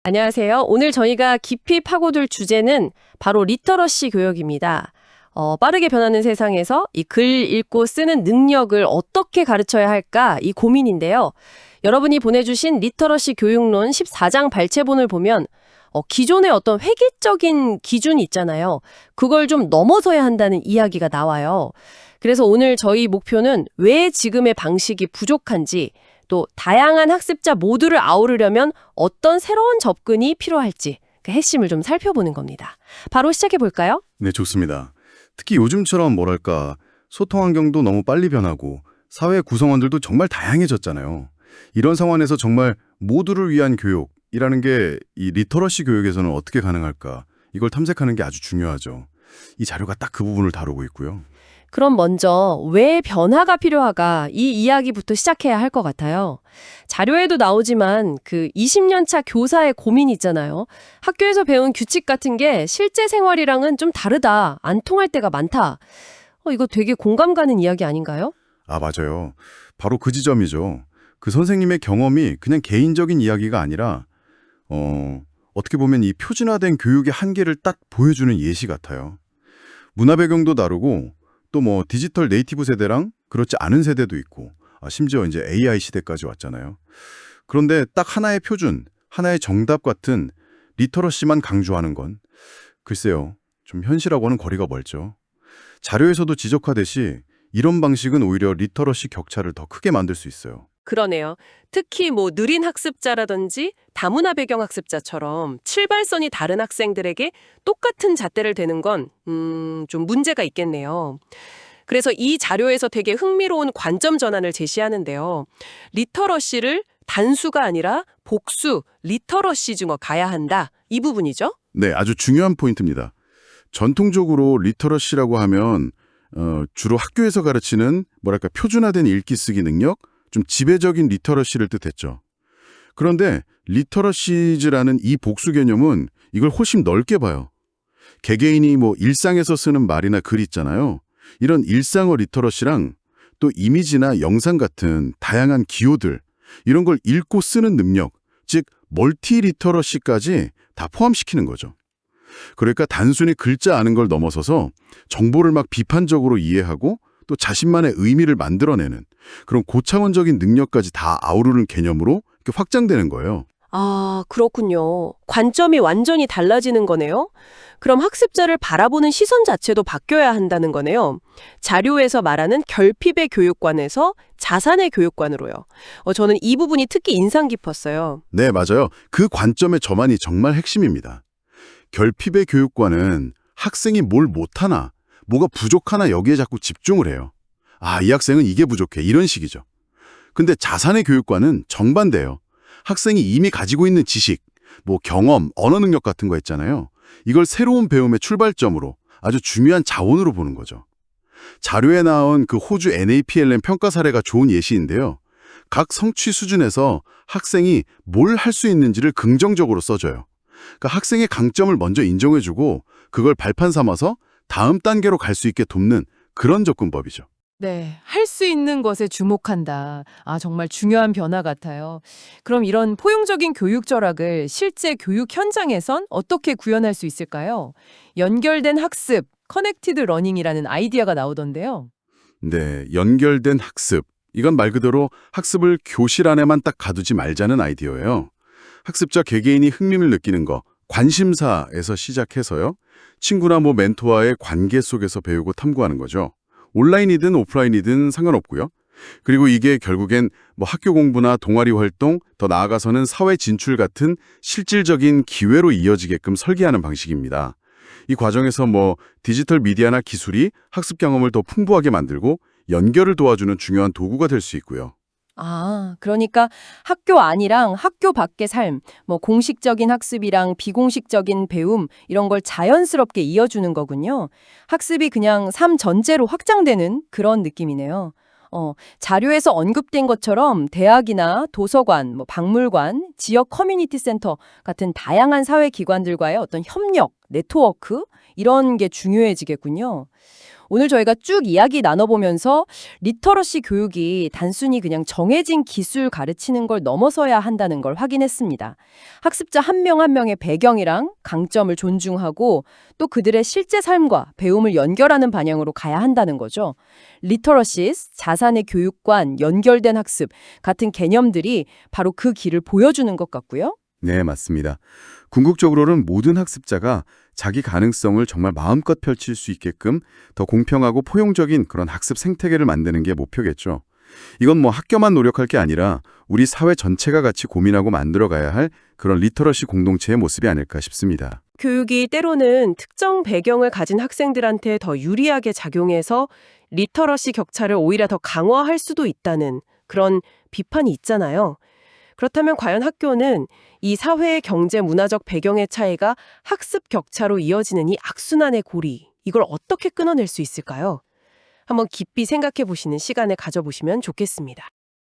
안녕하세요. 오늘 저희가 깊이 파고들 주제는 바로 리터러시 교육입니다. 빠르게 변하는 세상에서 이 글 읽고 쓰는 능력을 어떻게 가르쳐야 할까 이 고민인데요. 여러분이 보내주신 리터러시 교육론 14장 발췌본을 보면 기존의 어떤 획일적인 기준이 있잖아요. 그걸 좀 넘어서야 한다는 이야기가 나와요. 그래서 오늘 저희 목표는 왜 지금의 방식이 부족한지, 또 다양한 학습자 모두를 아우르려면 어떤 새로운 접근이 필요할지 그 핵심을 좀 살펴보는 겁니다. 바로 시작해 볼까요? 네, 좋습니다. 특히 요즘처럼 뭐랄까, 소통 환경도 너무 빨리 변하고 사회 구성원들도 정말 다양해졌잖아요. 이런 상황에서 정말 모두를 위한 교육이라는 게 이 리터러시 교육에서는 어떻게 가능할까? 이걸 탐색하는 게 아주 중요하죠. 이 자료가 딱 그 부분을 다루고 있고요. 그럼 먼저 왜 변화가 필요할까 이 이야기부터 시작해야 할 것 같아요. 자료에도 나오지만 그 20년 차 교사의 고민이 있잖아요. 학교에서 배운 규칙 같은 게 실제 생활이랑은 좀 다르다, 안 통할 때가 많다. 이거 되게 공감 가는 이야기 아닌가요? 아, 맞아요. 바로 그 지점이죠. 그 선생님의 경험이 그냥 개인적인 이야기가 아니라 어떻게 보면 이 표준화된 교육의 한계를 딱 보여주는 예시 같아요. 문화 배경도 다르고 또 뭐 디지털 네이티브 세대랑 그렇지 않은 세대도 있고 심지어 이제 AI 시대까지 왔잖아요. 그런데 딱 하나의 표준, 하나의 정답 같은 리터러시만 강조하는 건 글쎄요, 좀 현실하고는 거리가 멀죠. 자료에서도 지적하듯이 이런 방식은 오히려 리터러시 격차를 더 크게 만들 수 있어요. 그러네요. 특히 느린 학습자라든지 다문화 배경 학습자처럼 출발선이 다른 학생들에게 똑같은 잣대를 대는 건 좀 문제가 있겠네요. 그래서 이 자료에서 되게 흥미로운 관점 전환을 제시하는데요. 리터러시를 단수가 아니라 복수, 리터러시중어 가야 한다. 이 부분이죠. 네, 아주 중요한 포인트입니다. 전통적으로 리터러시라고 하면 주로 학교에서 가르치는 뭐랄까 표준화된 읽기 쓰기 능력, 좀 지배적인 리터러시를 뜻했죠. 그런데 리터러시즈라는 이 복수 개념은 이걸 훨씬 넓게 봐요. 개개인이 일상에서 쓰는 말이나 글 있잖아요. 이런 일상어 리터러시랑 또 이미지나 영상 같은 다양한 기호들, 이런 걸 읽고 쓰는 능력, 즉 멀티 리터러시까지 다 포함시키는 거죠. 그러니까 단순히 글자 아는 걸 넘어서서 정보를 막 비판적으로 이해하고 또 자신만의 의미를 만들어내는 그런 고차원적인 능력까지 다 아우르는 개념으로 이렇게 확장되는 거예요. 아, 그렇군요. 관점이 완전히 달라지는 거네요. 그럼 학습자를 바라보는 시선 자체도 바뀌어야 한다는 거네요. 자료에서 말하는 결핍의 교육관에서 자산의 교육관으로요. 저는 이 부분이 특히 인상 깊었어요. 네, 맞아요. 그 관점의 저만이 정말 핵심입니다. 결핍의 교육관은 학생이 뭘 못하나, 뭐가 부족하나 여기에 자꾸 집중을 해요. 아, 이 학생은 이게 부족해. 이런 식이죠. 근데 자산의 교육관은 정반대예요. 학생이 이미 가지고 있는 지식, 경험, 언어 능력 같은 거 있잖아요. 이걸 새로운 배움의 출발점으로 아주 중요한 자원으로 보는 거죠. 자료에 나온 그 호주 NAPLM 평가 사례가 좋은 예시인데요. 각 성취 수준에서 학생이 뭘 할 수 있는지를 긍정적으로 써줘요. 그러니까 학생의 강점을 먼저 인정해주고 그걸 발판 삼아서 다음 단계로 갈 수 있게 돕는 그런 접근법이죠. 네, 할 수 있는 것에 주목한다. 아, 정말 중요한 변화 같아요. 그럼 이런 포용적인 교육 철학을 실제 교육 현장에선 어떻게 구현할 수 있을까요? 연결된 학습, 커넥티드 러닝이라는 아이디어가 나오던데요. 네, 연결된 학습. 이건 말 그대로 학습을 교실 안에만 딱 가두지 말자는 아이디어예요. 학습자 개개인이 흥미를 느끼는 거, 관심사에서 시작해서요. 친구나 멘토와의 관계 속에서 배우고 탐구하는 거죠. 온라인이든 오프라인이든 상관없고요. 그리고 이게 결국엔 학교 공부나 동아리 활동, 더 나아가서는 사회 진출 같은 실질적인 기회로 이어지게끔 설계하는 방식입니다. 이 과정에서 디지털 미디어나 기술이 학습 경험을 더 풍부하게 만들고 연결을 도와주는 중요한 도구가 될 수 있고요. 아, 그러니까 학교 안이랑 학교 밖의 삶, 공식적인 학습이랑 비공식적인 배움, 이런 걸 자연스럽게 이어주는 거군요. 학습이 그냥 삶 전체로 확장되는 그런 느낌이네요. 자료에서 언급된 것처럼 대학이나 도서관, 박물관, 지역 커뮤니티 센터 같은 다양한 사회 기관들과의 어떤 협력, 네트워크, 이런 게 중요해지겠군요. 오늘 저희가 쭉 이야기 나눠보면서 리터러시 교육이 단순히 그냥 정해진 기술 가르치는 걸 넘어서야 한다는 걸 확인했습니다. 학습자 한 명 한 명의 배경이랑 강점을 존중하고 또 그들의 실제 삶과 배움을 연결하는 방향으로 가야 한다는 거죠. 리터러시스, 자산의 교육관, 연결된 학습 같은 개념들이 바로 그 길을 보여주는 것 같고요. 네, 맞습니다. 궁극적으로는 모든 학습자가 자기 가능성을 정말 마음껏 펼칠 수 있게끔 더 공평하고 포용적인 그런 학습 생태계를 만드는 게 목표겠죠. 이건 뭐 학교만 노력할 게 아니라 우리 사회 전체가 같이 고민하고 만들어가야 할 그런 리터러시 공동체의 모습이 아닐까 싶습니다. 교육이 때로는 특정 배경을 가진 학생들한테 더 유리하게 작용해서 리터러시 격차를 오히려 더 강화할 수도 있다는 그런 비판이 있잖아요. 그렇다면 과연 학교는 이 사회의 경제 문화적 배경의 차이가 학습 격차로 이어지는 이 악순환의 고리, 이걸 어떻게 끊어낼 수 있을까요? 한번 깊이 생각해 보시는 시간을 가져보시면 좋겠습니다.